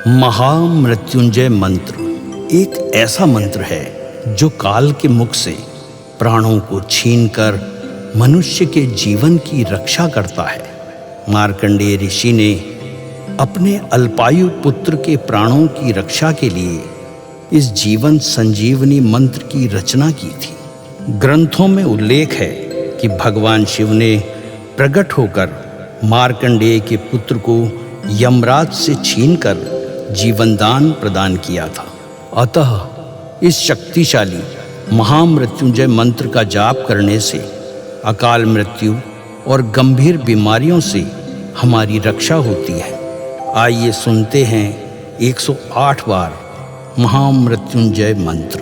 महामृत्युंजय मंत्र एक ऐसा मंत्र है जो काल के मुख से प्राणों को छीनकर मनुष्य के जीवन की रक्षा करता है। मार्कंडेय ऋषि ने अपने अल्पायु पुत्र के प्राणों की रक्षा के लिए इस जीवन संजीवनी मंत्र की रचना की थी। ग्रंथों में उल्लेख है कि भगवान शिव ने प्रकट होकर मार्कंडेय के पुत्र को यमराज से छीनकर जीवनदान प्रदान किया था। अतः इस शक्तिशाली महामृत्युंजय मंत्र का जाप करने से अकाल मृत्यु और गंभीर बीमारियों से हमारी रक्षा होती है। आइए सुनते हैं 108 बार महामृत्युंजय मंत्र।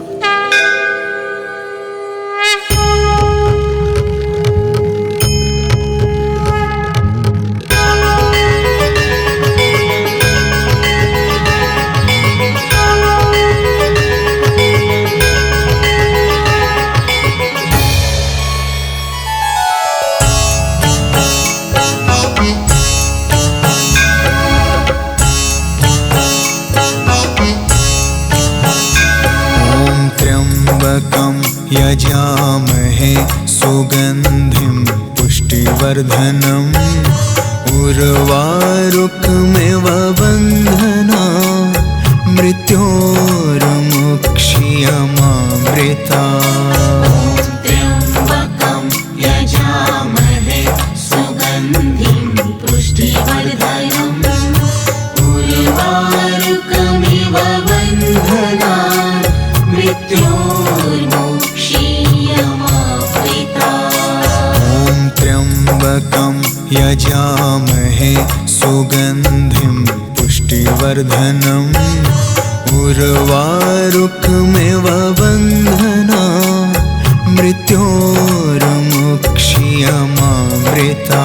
यजामहे सुगंधिं पुष्टिवर्धनम् उर्वारुकमिव बन्धना मृत्योर्मुक्षीयमामृता। त्र्यम्बकं यजामहे सुगन्धिं पुष्टिवर्धनम् उर्वारुकमिव बन्धना त्र्यम्बकं यजामहे सुगन्धिं पुष्टिवर्धनम् उर्वारुकमिव बन्धना मृत्योर्मुक्षीयमामृता।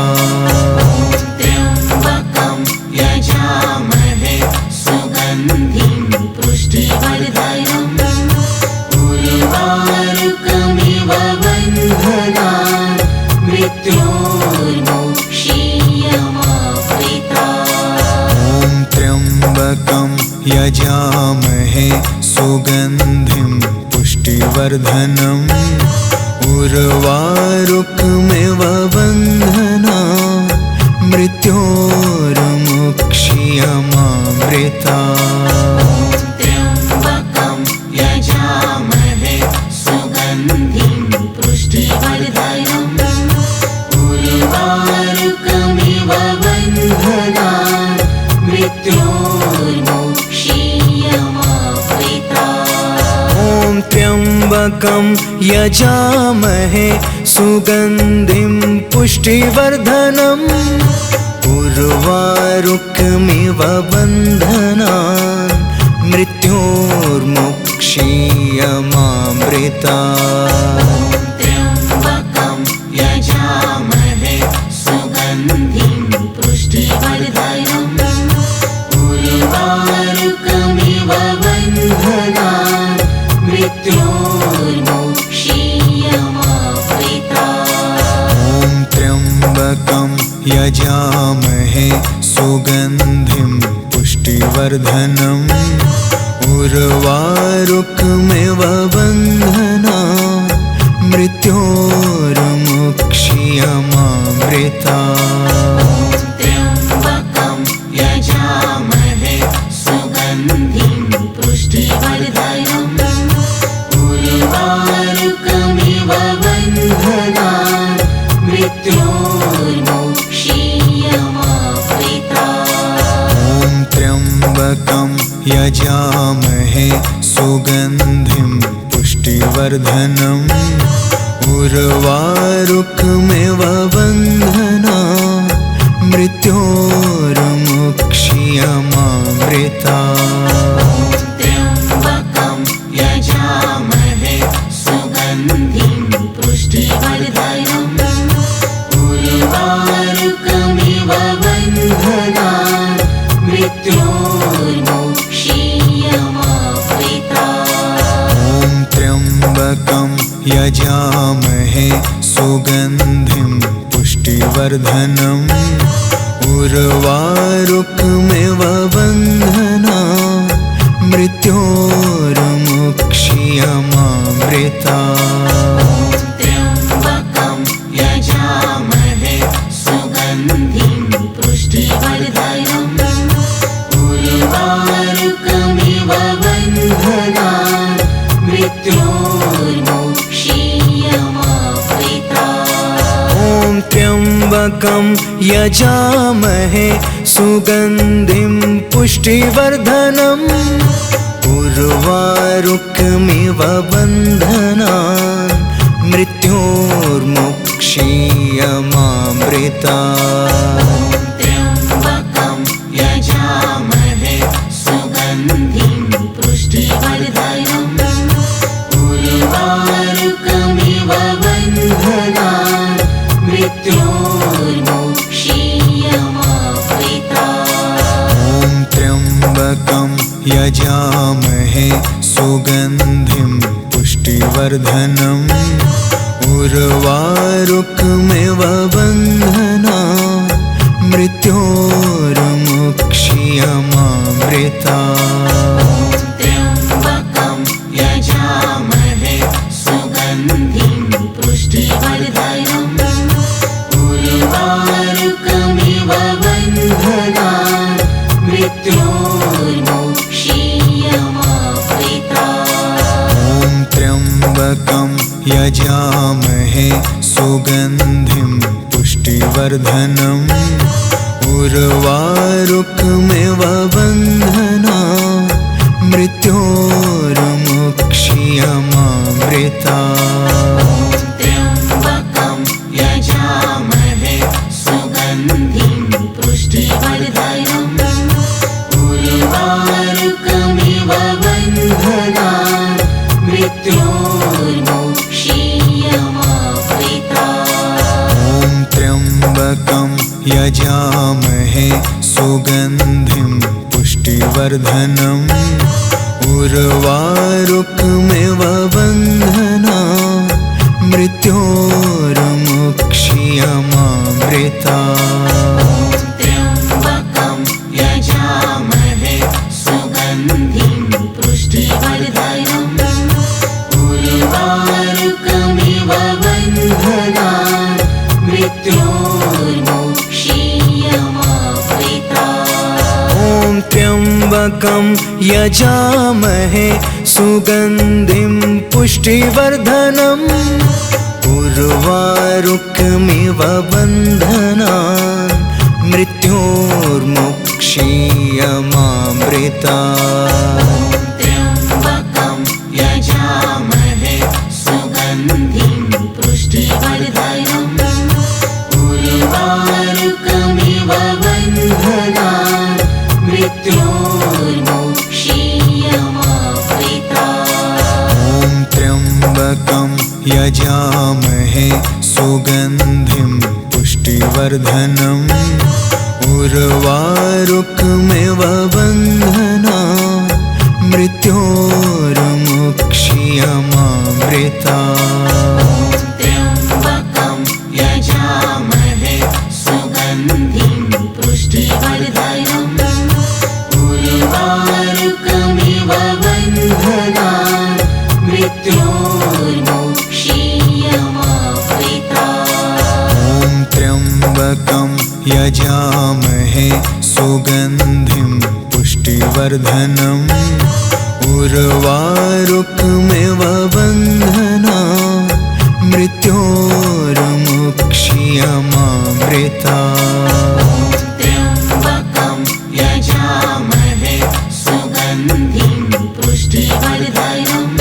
त्र्यम्बकं यजामहे सुगन्धिं पुष्टिवर्धनम् उर्वारुकमिव बन्धना मृत्योर्मुक्षीयमामृता। त्र्यम्बकं यजामहे सुगन्धिं पुष्टिवर्धनम् उर्वारुकमिव बन्धना मृत्योर्मुक्षीयमामृता। त्र्यम्बकं यजामहे सुगन्धिं पुष्टिवर्धनम् उर्वारुकमिव बन्धना मृत्योर्मुक्षीयमामृता। त्र्यम्बकं यजामहे सुगन्धिं पुष्टिवर्धनम् उर्वारुकमिव बन्धना मृत्योर्मुक्षीयमामृता। त्र्यम्बकं यजामहे सुगन्धिं पुष्टिवर्धनम् उर्वारुकमिव बन्धना मृत्योर्मुक्षीयमामृता। त्र्यम्बकं यजामहे सुगन्धिं पुष्टिवर्धनम् उर्वारुकमिव बन्धना मृत्योर्मुक्षीयमामृता। त्र्यम्बकं यजामहे सुगन्धिं पुष्टिवर्धनम् उर्वारुकमिव बन्धना मृत्योर्मुक्षीयमामृता। त्र्यम्बकं यजामहे सुगन्धिं पुष्टिवर्धनम् उर्वारुकमिव बन्धना मृत्योर्मुक्षीयमामृता। त्र्यम्बकं यजामहे सुगन्धिं पुष्टिवर्धनम् उर्वारुकमिव बन्धना मृत्योर्मुक्षीयमामृता। त्र्यम्बकं यजामहे सुगन्धिं पुष्टिवर्धनम् उर्वारुकमिव बन्धना मृत्योर्मुक्षीयमामृता त्र्यम्बकं यजामहे सुगन्धिं पुष्टिवर्धनम् उर्वारुकमिव बन्धनान् मृत्योर्मुक्षीयमामृता ॐ त्र्यम्बकं यजामहे सुगन्धिं पुष्टिवर्धनम् उर्वारुकमिव बन्धनान् मृत्योर्मुक्षीयमामृता त्र्यम्बकं यजामहे सुगन्धिं पुष्टिवर्धनम् उर्वारुकमिव बन्धनान् मृत्योर्मुक्षीयमामृता ॐ त्र्यम्बकं यजामहे सुगन्धिं पुष्टिवर्धनम् उर्वारुकमिव बन्धनान् मृत्योर्मुक्षीयमामृता त्र्यम्बकं यजामहे सुगन्धिं पुष्टिवर्धनम् उर्वारुकमिव बन्धनान् मृत्योर्मुक्षीयमामृता ॐ त्र्यम्बकं यजामहे सुगन्धिं पुष्टिवर्धनम् उर्वारुकमिव बन्धनान् मृत्योर्मुक्षीयमामृता त्र्यम्बकं यजामहे सुगन्धिं पुष्टिवर्धनम् उर्वारुकमिव बन्धनान् मृत्योर्मुक्षीयमामृता ॐ त्र्यम्बकं यजामहे सुगन्धिं पुष्टिवर्धनम् उर्वारुकमिव बन्धनान् मृत्योर्मुक्षीयमामृता त्र्यम्बकं यजामहे सुगन्धिं पुष्टिवर्धनम् उर्वारुकमिव बन्धनान् मृत्योर्मुक्षीयमामृता ॐ त्र्यम्बकं यजामहे सुगन्धिं पुष्टिवर्धनम् उर्वारुकमिव बन्धनान् मृत्योर्मुक्षीयमामृता त्र्यम्बकं यजामहे सुगन्धिं पुष्टिवर्धनम् उर्वारुकमिव बन्धनान् मृत्योर्मुक्षीयमामृता ॐ त्र्यम्बकं यजामहे सुगन्धिं पुष्टिवर्धनम् उर्वारुकमिव बन्धनान् मृत्योर्मुक्षीयमामृता त्र्यम्बकं यजामहे सुगन्धिं पुष्टिवर्धनम् उर्वारुकमिव बन्धनान् मृत्योर्मुक्षीयमामृता ॐ त्र्यम्बकं यजामहे सुगन्धिं पुष्टिवर्धनम् उर्वारुकमिव बन्धनान् मृत्योर्मुक्षीयमामृता त्र्यम्बकं यजामहे सुगन्धिं पुष्टिवर्धनम्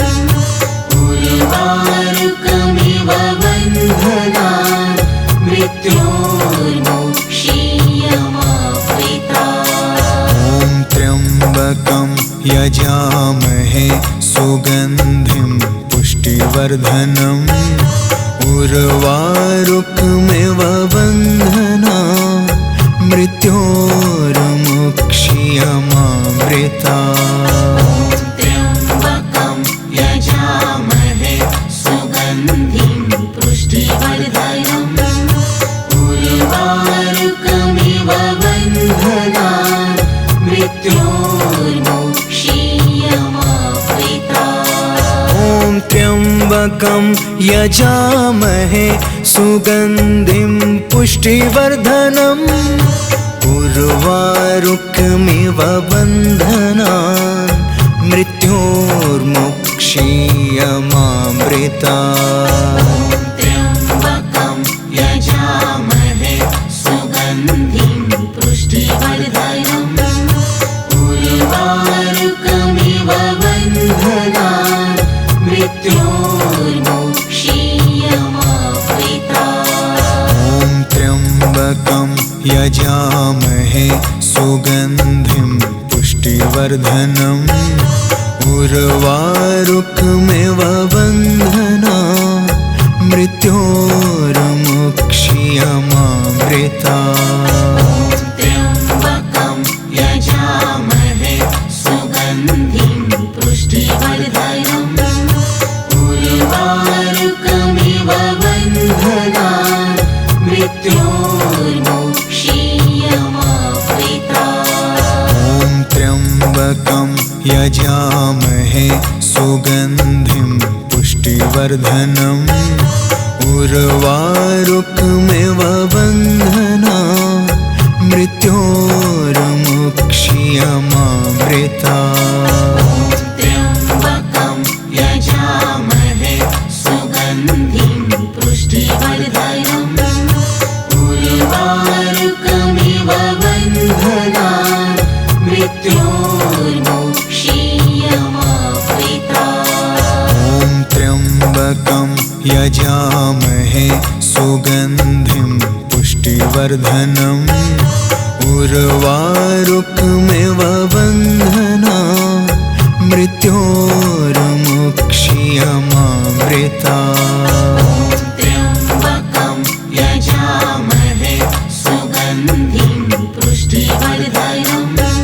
उर्वारुकमिव बन्धनान् मृत्योर्मुक्षीयमामृता ॐ त्र्यम्बकं यजामहे सुगन्धिं पुष्टिवर्धनम् उर्वारुकमिव बन्धनान् मृत्योर्मुक्षीयमामृता त्र्यम्बकं यजामहे सुगन्धिं पुष्टिवर्धनम् उर्वारुकमिव त्र्यम्बकं यजामहे सुगन्धिं पुष्टिवर्धनम् उर्वारुकमिव बन्धनान् मृत्योर्मुक्षीयमामृतात्। त्र्यम्बकं यजामहे सुगन्धिं पुष्टिवर्धनम् उर्वारुकमिव बन्धनान् मृत्योर्मुक्षीयमामृतात्। ॐ त्र्यम्बकं यजामहे सुगन्धिं पुष्टिवर्धनम् उर्वारुकमिव बन्धनान् मृत्योर्मुक्षीयमामृतात्। त्र्यम्बकं यजामहे सुगन्धिं पुष्टिवर्धनम् उर्वारुकमिव बन्धनान् मृत्योर्मुक्षीयमामृतात्। ॐ त्र्यम्बकं यजामहे सुगन्धिं पुष्टिवर्धनम् उर्वारुकमिव बन्धनान् मृत्योर्मुक्षीयमामृतात्। त्र्यम्बकं यजामहे सुगन्धिं पुष्टिवर्धनम् उर्वारुकमिव बन्धनान् मृत्योर्मुक्षीयमामृतात्। ॐ त्र्यम्बकं यजामहे सुगन्धिं पुष्टिवर्धनम् उर्वारुकमिव बन्धनान् मृत्योर्मुक्षीयमामृतात्। त्र्यम्बकं यजामहे सुगन्धिं पुष्टिवर्धनम्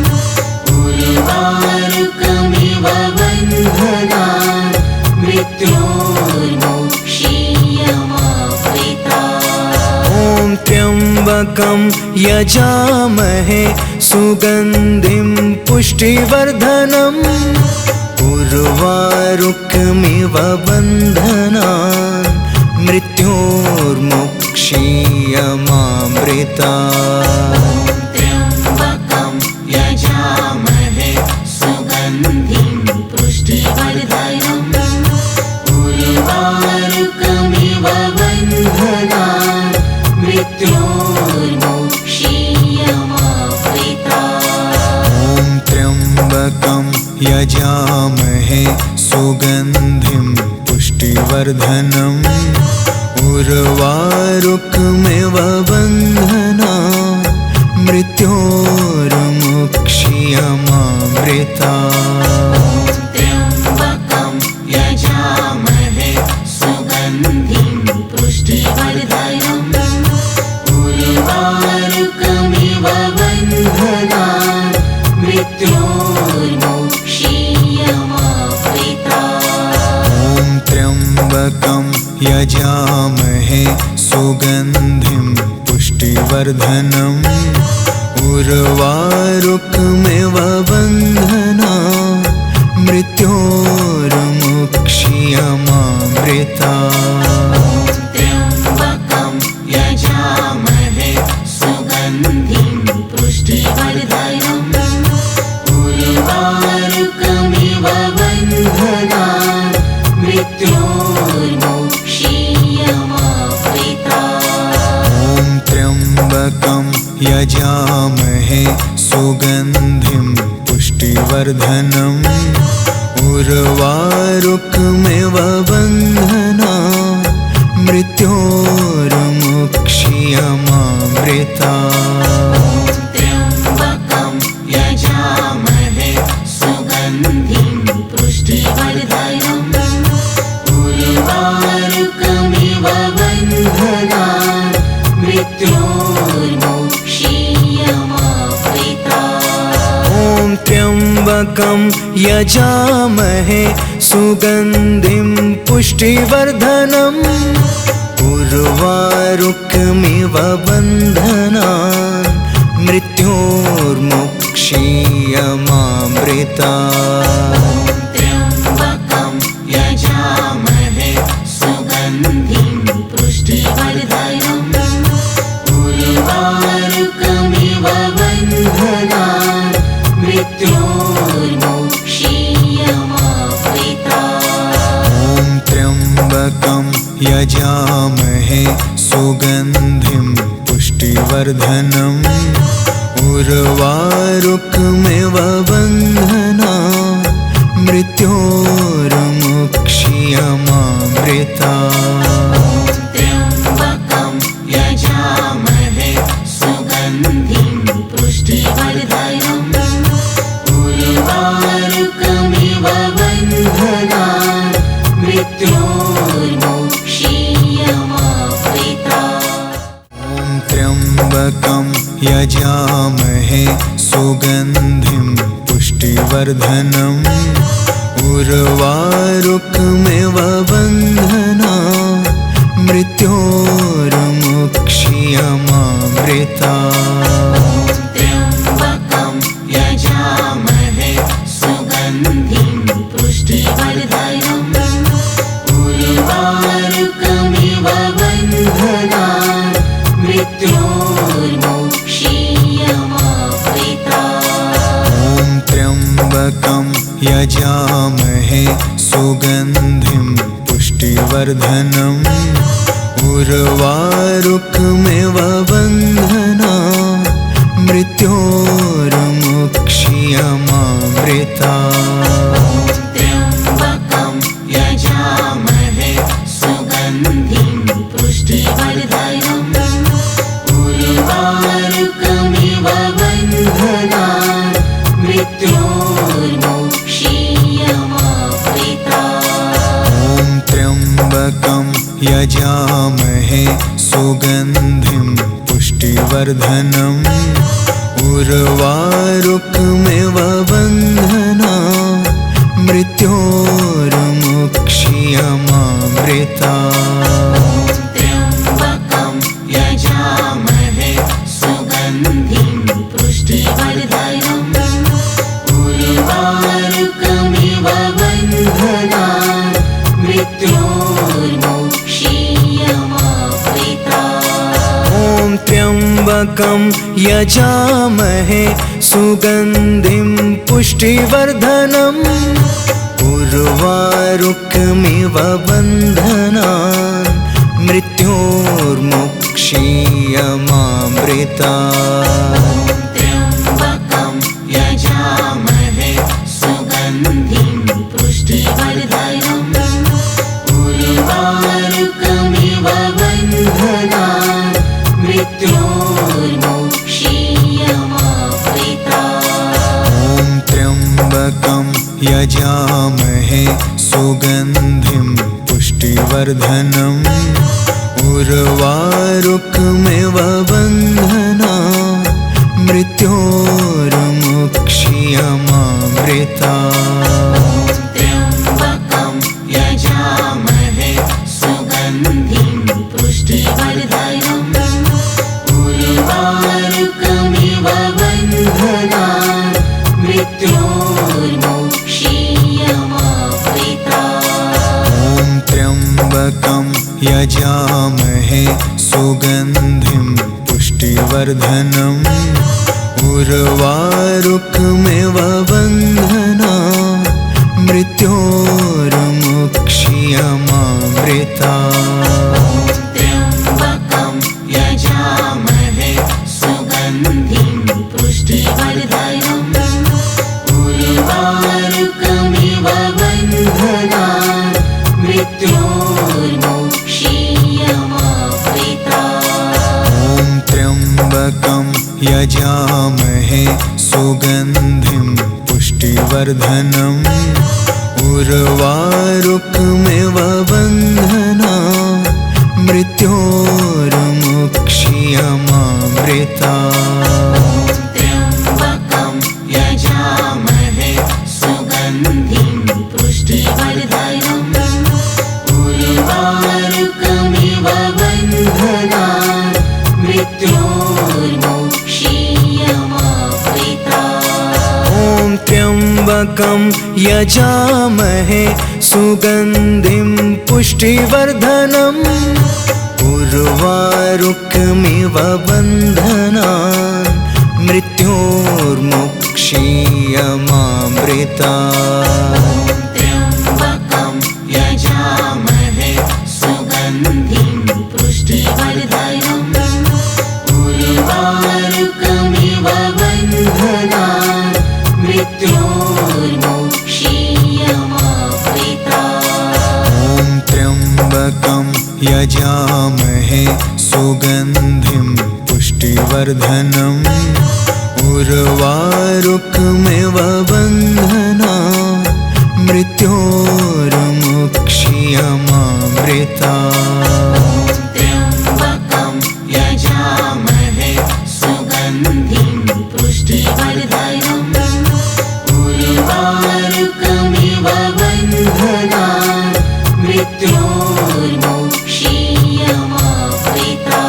उर्वारुकमिव बन्धनान् मृत्योर्मुक्षीयमामृतात्। ॐ त्र्यम्बकं यजामहे सुगन्धिं पुष्टिवर्धनम् उर्वारुकमिव बन्धनान् मृत्योर्मुक्षीयमामृतात्। त्र्यम्बकं यजामहे सुगन्धिं पुष्टिवर्धनम् उर्वारुकमिव बन्धनान् मृत्योर्मुक्षीयमामृतात्। ॐ त्र्यम्बकं यजामहे सुगन्धिं पुष्टिवर्धनम् उर्वारुकमिव बन्धनान् मृत्योर्मुक्षीयमामृतात्। त्र्यम्बकं यजामहे सुगन्धिं पुष्टिवर्धनम् उर्वारुकमिव बन्धनान् मृत्योर्मुक्षीयमामृतात्। ॐ त्र्यम्बकं यजामहे सुगन्धिं पुष्टिवर्धनम् उर्वारुकमिव बन्धनान् मृत्योर्मुक्षीयमामृतात्। त्र्यम्बकं यजामहे सुगन्धिं पुष्टिवर्धनम् उर्वारुकमिव बन्धनान् मृत्योर्मुक्षीयमामृतात्। ॐ त्र्यम्बकं यजामहे सुगन्धिं पुष्टिवर्धनम् उर्वारुकमिव बन्धनान् मृत्योर्मुक्षीयमामृतात्। त्र्यम्बकं यजामहे सुगन्धिं पुष्टिवर्धनम् उर्वारुकमिव बन्धनान् मृत्योर्मुक्षीयमामृतात्। ॐ त्र्यम्बकं यजामहे सुगन्धिं पुष्टिवर्धनम् उर्वारुकमिव बन्धनान् मृत्योर्मुक्षीयमामृतात्। त्र्यम्बकं यजामहे यजामहे सुगन्धिं पुष्टिवर्धनम् उर्वारुकमिव बन्धनान् मृत्योर्मुक्ष्यमामृतात्। त्र्यम्बकं यजामहे सुगन्धिं पुष्टिवर्धनम् उर्वारुकमिव बन्धनान् मृत्योर्मुक्ष्यमामृतात्। ॐ त्र्यम्बकं यजामहे सुगन्धिं पुष्टिवर्धनम् उर्वारुकमिव बन्धनान् मृत्योर्मुक्ष्यमामृतात्। त्र्यम्बकं यजामहे सुगन्धिं पुष्टिवर्धनम् उर्वारुकमिव बन्धनान् मृत्योर्मुक्ष्यमामृतात्। ॐ त्र्यम्बकं यजामहे सुगन्धिं पुष्टिवर्धनम् उर्वारुकमिव बन्धनान् मृत्योर्मुक्ष्यमामृतात्। त्र्यम्बकं यजामहे सुगन्धिं पुष्टिवर्धनम् उर्वारुकमिव बन्धनान् मृत्योर्मुक्ष्यमामृतात्। ॐ त्र्यम्बकं यजामहे सुगन्धिं पुष्टिवर्धनम् उर्वारुकमिव बन्धनान् मृत्योर्मुक्ष्यमामृतात्। त्र्यम्बकं यजामहे सुगन्धिं पुष्टिवर्धनम् उर्वारुकमिव बन्धनान् मृत्योर्मुक्ष्यमामृतात्। ॐ त्र्यम्बकं यजामहे सुगन्धिं पुष्टिवर्धनम् उर्वारुकमिव बन्धनान् मृत्योर्मुक्ष्यमामृतात्। त्र्यम्बकं यजामहे सुगन्धिं पुष्टिवर्धनम् उर्वारुकमिव बन्धनान् मृत्योर्मुक्ष्यमामृतात्। ॐ त्र्यम्बकं यजामहे सुगन्धिं पुष्टिवर्धनम् उर्वारुकमिव बन्धनान् मृत्योर्मुक्ष्यमामृतात्। त्र्यम्बकं यजामहे सुगन्धिं पुष्टिवर्धनम् उर्वारुकमिव बन्धनान् मृत्योर्मुक्ष्यमामृतात्। ॐ त्र्यम्बकं यजामहे सुगन्धिं पुष्टिवर्धनम् उर्वारुकमिव बन्धनान् मृत्योर्मुक्ष्यमामृतात्। त्र्यम्बकं यजामहे सुगन्धिं पुष्टिवर्धनम् उर्वारुकमिव बन्धनान् मृत्योर्मुक्ष्यमामृतात्। ॐ त्र्यम्बकं यजामहे सुगन्धिं पुष्टिवर्धनम् उर्वारुकमिव बन्धनान् मृत्योर्मुक्ष्यमामृतात्। त्र्यम्बकं यजामहे सुगन्धिं पुष्टिवर्धनम् उर्वारुकमिव बन्धनान् मृत्योर्मुक्ष्यमामृतात्। ॐ त्र्यम्बकं यजामहे सुगन्धिं पुष्टिवर्धनम् उर्वारुकमिव बन्धनान् मृत्योर्मुक्ष्यमामृतात्। त्र्यम्बकं यजामहे सुगन्धिं मृत्योर्मुक्षीयमामृता। ॐ त्र्यम्बकं यजामहे सुगन्धिं पुष्टिवर्धनम् उर्वारुकमिव बन्धनान् मृत्योर्मुक्षीयमामृता। त्र्यम्बकं यजामहे सुगन्धिं पुष्टिवर्धनम् उर्वारुकमिव बन्धनान् मृत्योर्मुक्षीयमामृता।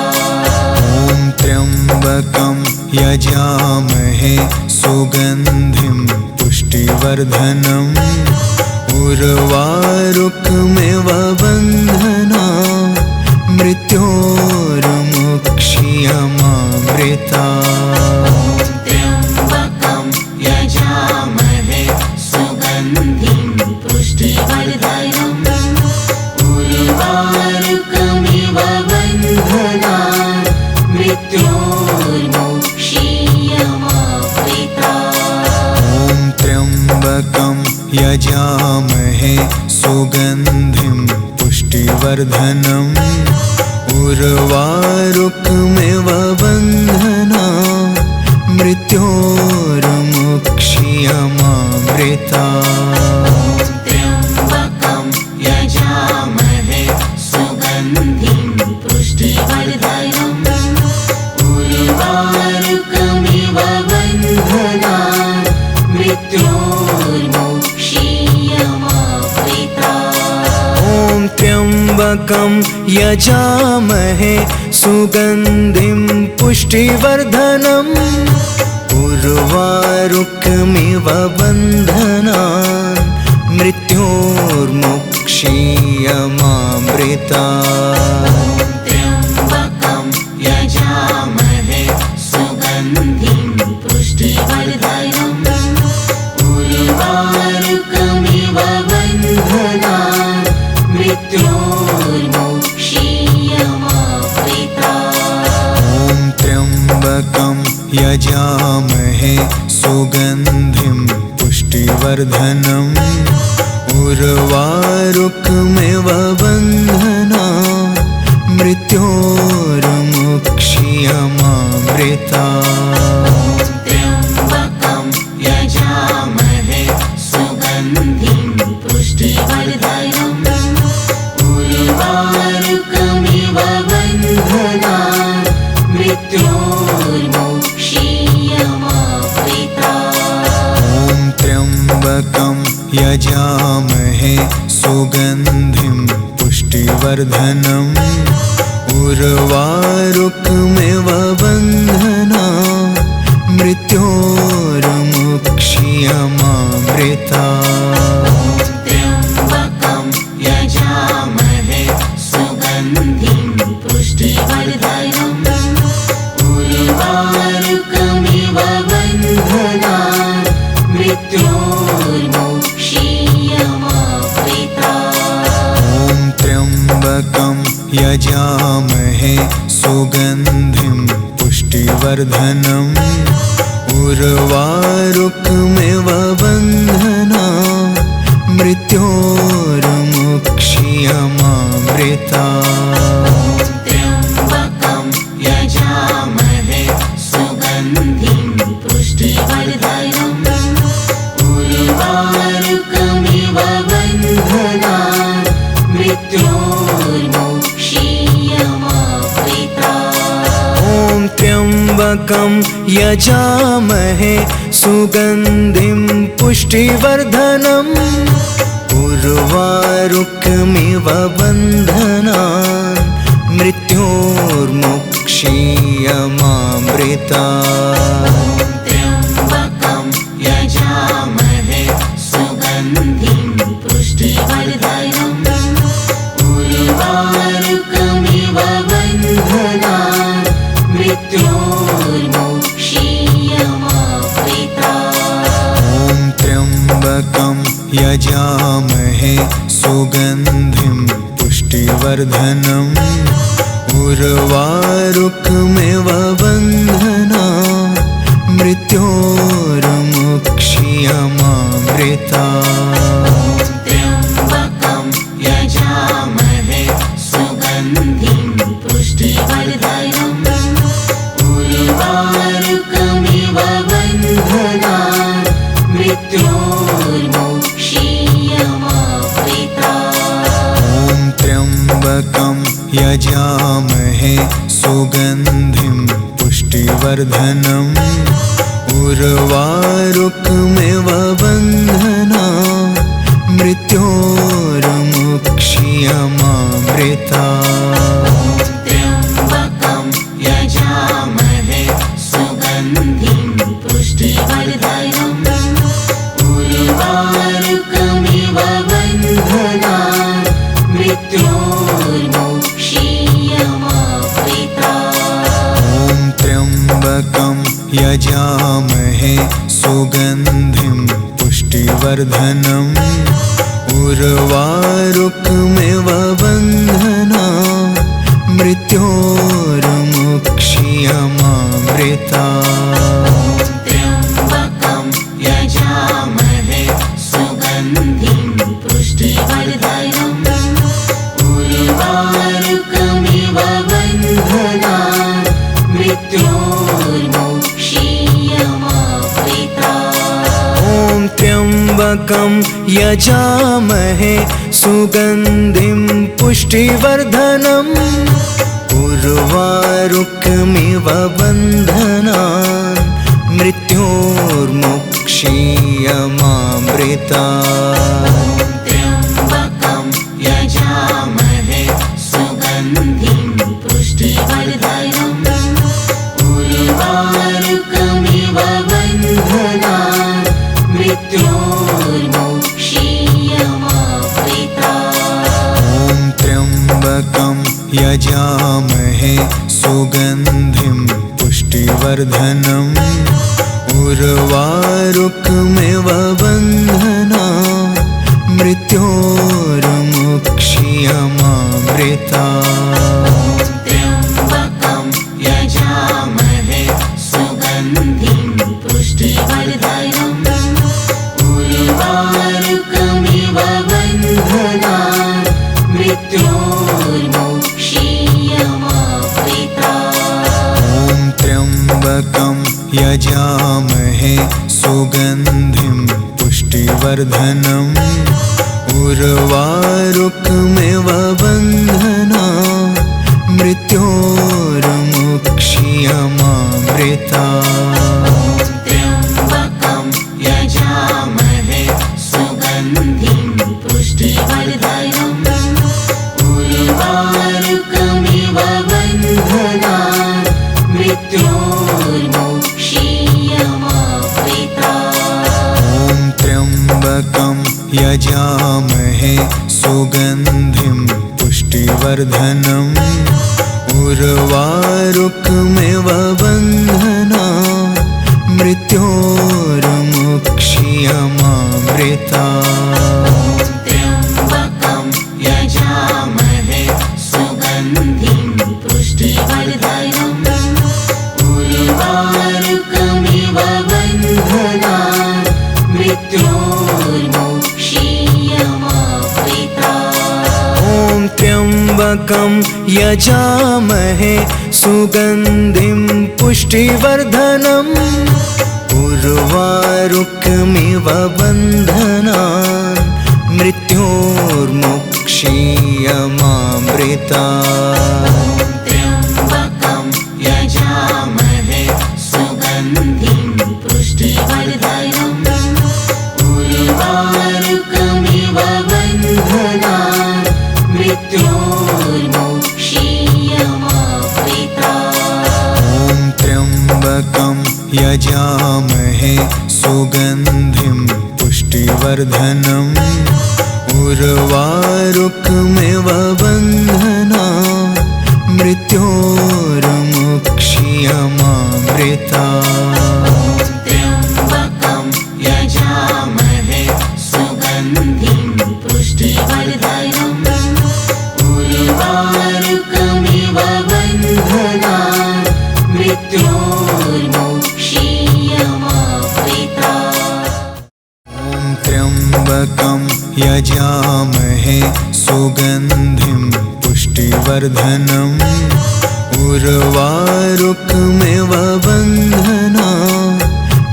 ॐ त्र्यम्बकं यजामहे सुगन्धिं पुष्टिवर्धनम् उर्वारुकमिव बन्धनान् मृत्योर्मुक्षीयमामृता। त्र्यम्बकं यजामहे सुगन्धिं पुष्टिवर्धनम् उर्वारुकमिव बन्धनान् मृत्योर्मुक्षीयमामृता। ॐ त्र्यम्बकं यजामहे सुगन्धिं पुष्टिवर्धनम् उर्वारुकमिव बन्धनान् मृत्योर्मुक्षीयमामृता। त्र्यम्बकं यजामहे सुगन्धिं पुष्टिवर्धनम् उर्वारुकमिव बन्धनान् मृत्योर्मुक्षीयमामृता। ॐ त्र्यम्बकं यजामहे सुगन्धिं पुष्टिवर्धनम् उर्वारुकमिव बन्धनान् मृत्योर्मुक्षीयमामृता। त्र्यम्बकं यजामहे सुगन्धिं पुष्टिवर्धनम् उर्वारुकमिव बन्धनान् मृत्योर्मुक्षीयमामृता। ॐ त्र्यम्बकं यजामहे सुगन्धिं पुष्टिवर्धनम् उर्वारुकमिव बन्धनान् मृत्योर्मुक्षीयमामृता। त्र्यम्बकं यजामहे सुगन्धिं पुष्टिवर्धनम् उर्वारुकमिव बन्धनान् मृत्योर्मुक्षीयमामृता। ॐ त्र्यम्बकं यजामहे सुगन्धिं पुष्टिवर्धनम् उर्वारुकमिव बन्धनान् मृत्योर्मुक्षीयमामृता। त्र्यम्बकं यजामहे सुगन्धिं पुष्टिवर्धनम् उर्वारुकमिव बन्धनान् मृत्योर्मुक्षीयमामृता। ॐ त्र्यम्बकं यजामहे सुगन्धिं पुष्टिवर्धनम् उर्वारुकमिव बन्धनान् मृत्योर्मुक्षीयमामृता। त्र्यम्बकं यजामहे सुगन्धिं पुष्टिवर्धनम् उर्वारुकमिव बन्धनान् मृत्योर्मुक्षीयमामृता। ॐ त्र्यम्बकं यजामहे सुगन्धिं पुष्टिवर्धनम् उर्वारुकमिव बन्धनान् मृत्योर्मुक्षीयमामृता। त्र्यम्बकं यजामहे सुगन्धिं पुष्टिवर्धनम् उर्वारुकमिव बन्धनान् मृत्योर्मुक्षीयमामृता। ॐ त्र्यम्बकं यजामहे सुगन्धिं पुष्टिवर्धनम् उर्वारुकमिव बन्धनान् मृत्योर्मुक्षीयमामृता। मृत्योर्मोक्षीयमावृता। ॐ त्र्यम्बकं यजामहे सुगन्धिं पुष्टिवर्धनम् उर्वारुकमिव बन्धनान् मृत्योर्मुक्षीयमामृता। त्र्यम्बकं यजामहे सुगन्धिं पुष्टिवर्धनम् उर्वारुकमिव बन्धनान् मृत्योर्मुक्षीयमावृता। ॐ त्र्यम्बकं यजामहे सुगन्धिं पुष्टिवर्धनम् उर्वारुकमिव बन्धनान् मृत्योर्मुक्षीयमामृता। त्र्यम्बकं यजामहे सुगन्धिं पुष्टिवर्धनम् उर्वारुकमिव बन्धनान् मृत्योर्मुक्षीयमावृता। ॐ त्र्यम्बकं यजामहे सुगन्धिं पुष्टिवर्धनम् उर्वारुकमिव बन्धनान् मृत्योर्मुक्षीयमामृता। त्र्यम्बकं यजामहे सुगन्धिं पुष्टिवर्धनम् उर्वारुकमिव बन्धनान् मृत्योर्मुक्षीयमावृता। ॐ त्र्यम्बकं यजामहे सुगन्धिं पुष्टिवर्धनम् उर्वारुकमिव बन्धनान् मृत्योर्मुक्षीयमामृता। त्र्यम्बकं यजामहे सुगन्धिं पुष्टिवर्धनम् उर्वारुकमिव बन्धनान् मृत्योर्मुक्षीयमावृता। ॐ त्र्यम्बकं यजामहे सुगन्धिं पुष्टिवर्धनम् उर्वारुकमिव बन्धनान् मृत्योर्मुक्षीयमामृता। त्र्यम्बकं यजामहे सुगन्धिं पुष्टिवर्धनम् उर्वारुकमिव बन्धनान् मृत्योर्मुक्षीयमावृता। ॐ त्र्यम्बकं यजामहे सुगन्धिं पुष्टिवर्धनम् उर्वारुकमिव बन्धनान् मृत्योर्मुक्षीयमामृता। त्र्यम्बकं यजामहे सुगन्धिं पुष्टिवर्धनम् उर्वारुकमिव बन्धनान् मृत्योर्मुक्षीयमावृता। ॐ त्र्यम्बकं यजामहे सुगन्धिं पुष्टिवर्धनम् उर्वारुकमिव बन्धनान् मृत्योर्मुक्षीयमामृता। त्र्यम्बकं यजामहे सुगन्धिं पुष्टिवर्धनम् उर्वारुकमिव बन्धनान् मृत्योर्मुक्षीयमावृता। ॐ त्र्यम्बकं यजामहे सुगन्धिं पुष्टिवर्धनम् उर्वारुकमिव बन्धनान् मृत्योर्मुक्षीयमामृता। त्र्यम्बकं यजामहे सुगन्धिं पुष्टिवर्धनम् उर्वारुकमिव बन्धनान् मृत्योर्मुक्षीयमावृता। ॐ त्र्यम्बकं यजामहे सुगन्धिं पुष्टिवर्धनम् उर्वारुकमिव बन्धनान्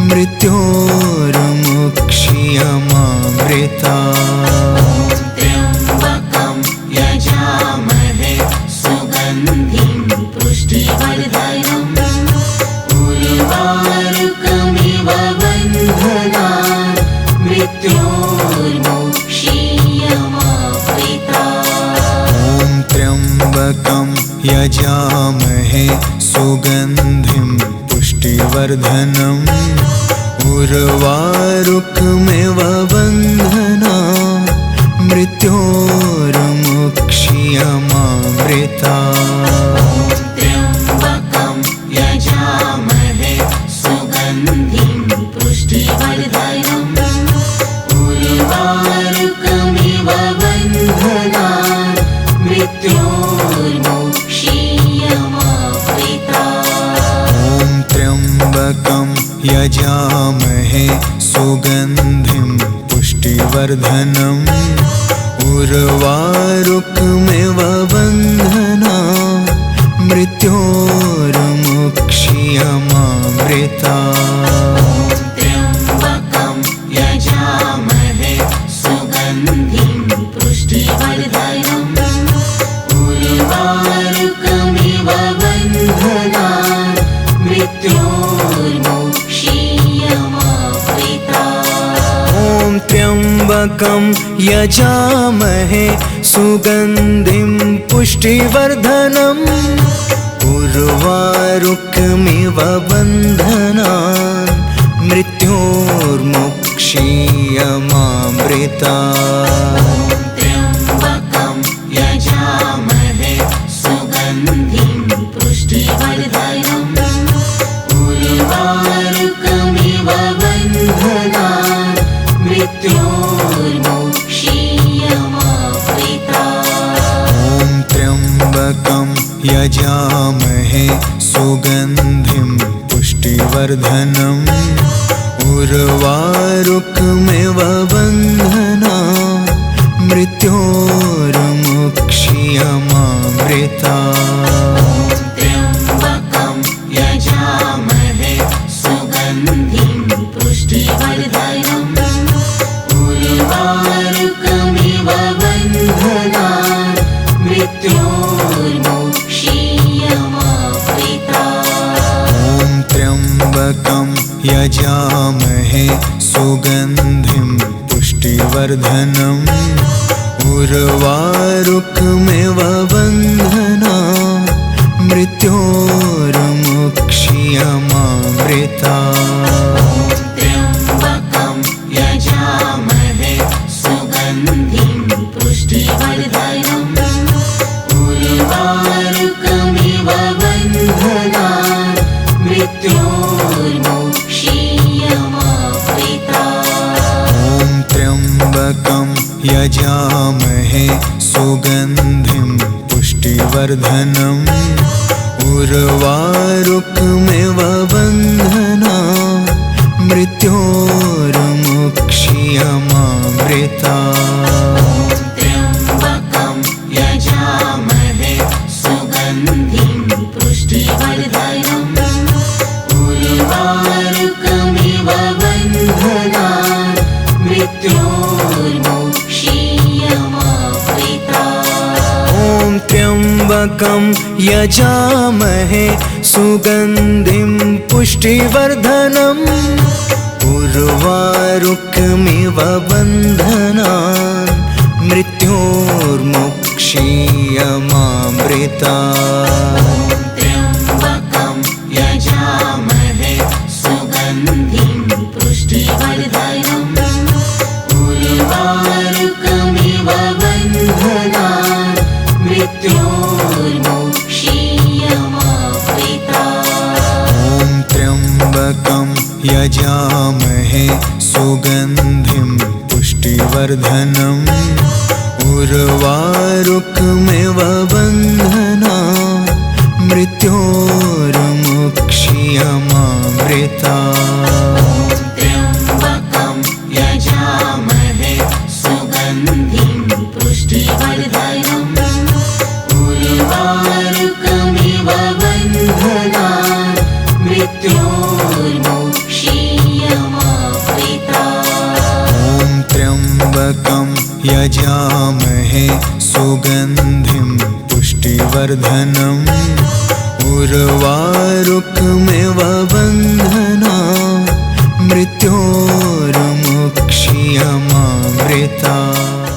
मृत्योर्मुक्षीयमामृता। त्र्यम्बकं यजामहे सुगन्धिं पुष्टिवर्धनम् उर्वारुकमिव बन्धनान् मृत्योर्मुक्ष्यमामृतात्। त्र्यम्बकं यजामहे सुगन्धिं पुष्टिवर्धनम् उर्वारुकमिव बन्धनान् मृत्योर्मुक्ष्यमामृतात्। ॐ त्र्यम्बकं यजामहे सुगन्धिं पुष्टिवर्धनम् उर्वारुकमिव बन्धनान् मृत्योर्मुक्ष्यमामृतात्। त्र्यम्बकं यजामहे सुगन्धिं पुष्टिवर्धनम् उर्वारुकमिव बन्धनान् मृत्योर्मुक्ष्यमामृतात्। ॐ त्र्यम्बकं यजामहे सुगन्धिं पुष्टिवर्धनम् उर्वारुकमिव बन्धनान् मृत्योर्मुक्ष्यमामृतात्। त्र्यम्बकं यजामहे सुगन्धिं पुष्टिवर्धनम् उर्वारुकमिव बन्धनान् मृत्योर्मुक्ष्यमामृतात्। ॐ त्र्यम्बकं यजामहे सुगन्धिं पुष्टिवर्धनम् उर्वारुकमिव बन्धनान् मृत्योर्मुक्ष्यमामृतात्। त्र्यम्बकं यजामहे सुगन्धिं पुष्टिवर्धनम् उर्वारुकमिव बन्धनान् मृत्योर्मुक्ष्यमामृतात्। ॐ त्र्यम्बकं यजामहे सुगन्धिं पुष्टिवर्धनम् उर्वारुकमिव बन्धनान् मृत्योर्मुक्ष्यमामृतात्। त्र्यम्बकं यजामहे सुगन्धिं पुष्टिवर्धनम् उर्वारुकमिव बन्धनान् मृत्योर्मुक्ष्यमामृतात्। ॐ त्र्यम्बकं यजामहे सुगन्धिं पुष्टिवर्धनम् उर्वारुकमिव बन्धनान् मृत्योर्मुक्ष्यमामृतात्। त्र्यम्बकं यजामहे सुगन्धिं पुष्टिवर्धनम् उर्वारुकमिव बन्धनान् मृत्योर्मुक्ष्यमामृतात्। ॐ त्र्यम्बकं यजामहे सुगन्धिं पुष्टिवर्धनम् उर्वारुकमिव बन्धनान् मृत्योर्मुक्ष्यमामृतात्। त्र्यम्बकं यजामहे सुगन्धिं पुष्टिवर्धनम् उर्वारुकमिव बन्धनान् मृत्योर्मुक्ष्यमामृतात्। ॐ त्र्यम्बकं यजामहे सुगन्धिं पुष्टिवर्धनम् उर्वारुकमिव बन्धनान् मृत्योर्मुक्ष्यमामृतात्। त्र्यम्बकं यजामहे सुगन्धिं पुष्टिवर्धनम् उर्वारुकमिव बन्धनान् मृत्योर्मुक्ष्यमामृतात्। ॐ त्र्यम्बकं यजामहे सुगन्धिं पुष्टिवर्धनम् उर्वारुकमिव बन्धनान् मृत्योर्मुक्ष्यमामृतात्।